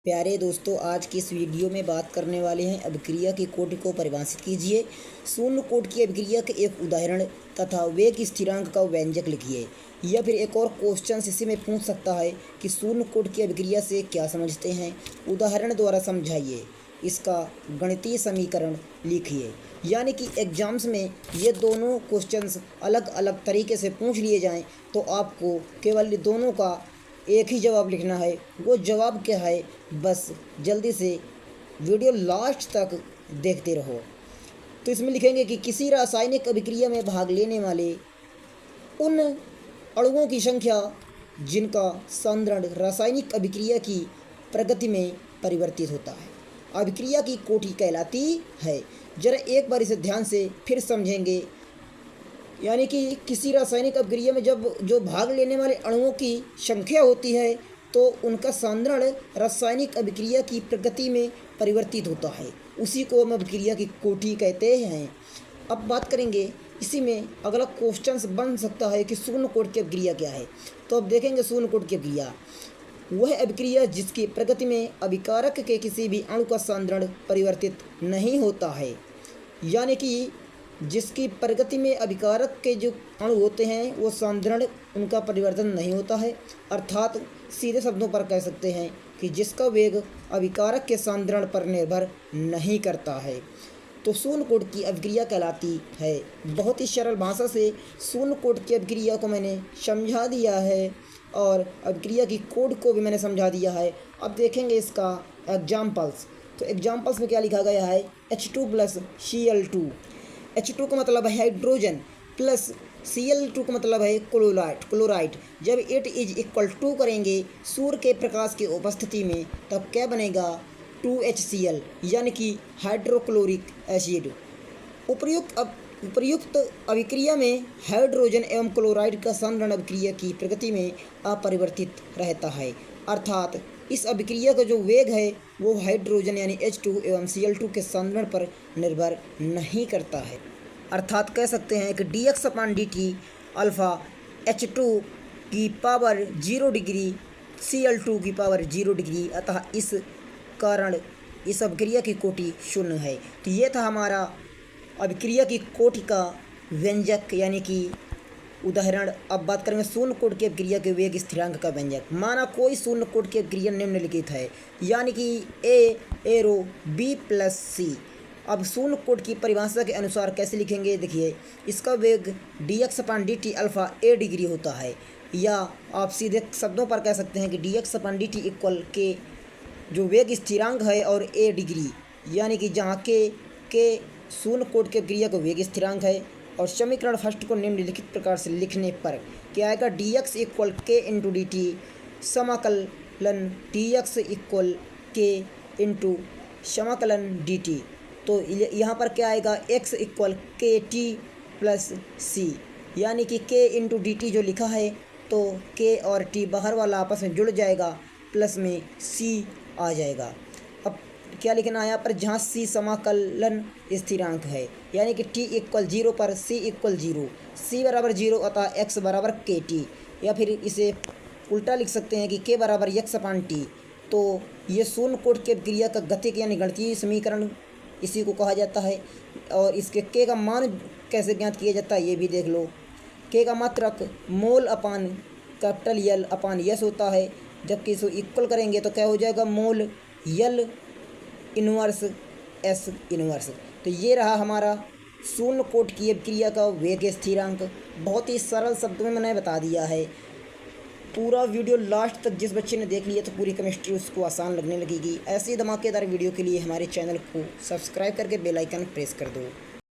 प्यारे दोस्तों, आज की इस वीडियो में बात करने वाले हैं अभिक्रिया की कोटि को परिभाषित कीजिए। शून्य कोटि की अभिक्रिया के एक उदाहरण तथा वेग स्थिरांक का व्यंजक लिखिए। या फिर एक और क्वेश्चन इसी में पूछ सकता है कि शून्य कोटि की अभिक्रिया से क्या समझते हैं, उदाहरण द्वारा समझाइए। इसका गणितीय समीकरण लिखिए। यानी कि एग्जाम्स में ये दोनों क्वेश्चंस अलग अलग तरीके से पूछ लिए जाएं तो आपको केवल दोनों का एक ही जवाब लिखना है। वो जवाब क्या है, बस जल्दी से वीडियो लास्ट तक देखते रहो। तो इसमें लिखेंगे कि किसी रासायनिक अभिक्रिया में भाग लेने वाले उन अणुओं की संख्या जिनका सांद्रण रासायनिक अभिक्रिया की प्रगति में परिवर्तित होता है, अभिक्रिया की कोटि कहलाती है। जरा एक बार इसे ध्यान से फिर समझेंगे। यानी कि किसी रासायनिक अभिक्रिया में जब जो भाग लेने वाले अणुओं की संख्या होती है तो उनका सांद्रण रासायनिक अभिक्रिया की प्रगति में परिवर्तित होता है, उसी को हम अभिक्रिया की कोटि कहते हैं। अब बात करेंगे इसी में अगला क्वेश्चन बन सकता है कि शून्य कोटि की अभिक्रिया क्या है। तो अब देखेंगे शून्य कोटि की अभिक्रिया वह अभिक्रिया जिसकी प्रगति में अभिकारक के किसी भी अणु का सांद्रण परिवर्तित नहीं होता है। यानी कि जिसकी प्रगति में अभिकारक के जो अणु होते हैं वो सांद्रण उनका परिवर्तन नहीं होता है। अर्थात सीधे शब्दों पर कह सकते हैं कि जिसका वेग अभिकारक के सांद्रण पर निर्भर नहीं करता है, तो शून्य कोटि की अभिक्रिया कहलाती है। बहुत ही सरल भाषा से शून्य कोटि की अभिक्रिया को मैंने समझा दिया है और अभिक्रिया की कोड को भी मैंने समझा दिया है। अब देखेंगे इसका एग्जाम्पल्स। तो एग्जाम्पल्स में क्या लिखा गया है, H2 + Cl2। H2 का मतलब है हाइड्रोजन प्लस Cl2 का मतलब है क्लोराइड। जब इट इज इक्वल टू करेंगे सूर्य के प्रकाश की उपस्थिति में, तब क्या बनेगा 2HCl, यानी कि हाइड्रोक्लोरिक एसिड। उपर्युक्त अभिक्रिया में हाइड्रोजन एवं क्लोराइड का सांद्रण अभिक्रिया की प्रगति में अपरिवर्तित रहता है। अर्थात इस अभिक्रिया का जो वेग है वो हाइड्रोजन यानी H2 एवं Cl2 के सांद्रण पर निर्भर नहीं करता है। अर्थात कह सकते हैं कि dx/dt अल्फ़ा H2 की पावर 0 डिग्री Cl2 की पावर 0 डिग्री, अतः इस कारण इस अभिक्रिया की कोटि शून्य है। तो ये था हमारा अभिक्रिया की कोटि का व्यंजक यानी कि उदाहरण। अब बात करेंगे शून्य कोटि की अभिक्रिया के वेग स्थिरांक का व्यंजक। माना कोई शून्य कोटि की अभिक्रिया निम्नलिखित है, यानी कि A एरो B + C। अब शून्य कोटि की परिभाषा के अनुसार कैसे लिखेंगे, देखिए इसका वेग dx/dt अल्फ़ा A डिग्री होता है, या आप सीधे शब्दों पर कह सकते हैं कि dx/dt इक्वल के जो वेग स्थिरांक है और A डिग्री, यानी कि जहाँ के शून्य कोटि के अभिक्रिया का वेग स्थिरांक है। और समीकरण फर्स्ट को निम्नलिखित प्रकार से लिखने पर क्या आएगा, dx = k × dt समाकलन dx = k × समाकलन dt। तो यहाँ पर क्या आएगा, x = kt + c, यानी कि k × dt जो लिखा है तो k और t बाहर वाला आपस में जुड़ जाएगा, प्लस में c आ जाएगा। अब क्या लिखना है यहाँ पर, जहाँ c समाकलन स्थिरांक है, यानी कि t = 0 पर c = 0, c = 0 अतः x = kt। या फिर इसे उल्टा लिख सकते हैं कि k = x/t। तो ये शून्य कोटि की अभिक्रिया का गतिक यानी गणितीय समीकरण इसी को कहा जाता है। और इसके k का मान कैसे ज्ञात किया जाता है ये भी देख लो। k का मात्रक मोल अपान L/S होता है, जबकि इसको इक्वल करेंगे तो क्या हो जाएगा, मोल L इन्वर्स S इन्वर्स। तो ये रहा हमारा शून्य कोटि की अभिक्रिया का वेग स्थिरांक। बहुत ही सरल शब्दों में मैंने बता दिया है। पूरा वीडियो लास्ट तक जिस बच्चे ने देख लिया तो पूरी केमिस्ट्री उसको आसान लगने लगेगी। ऐसी धमाकेदार वीडियो के लिए हमारे चैनल को सब्सक्राइब करके बेल आइकन प्रेस कर दो।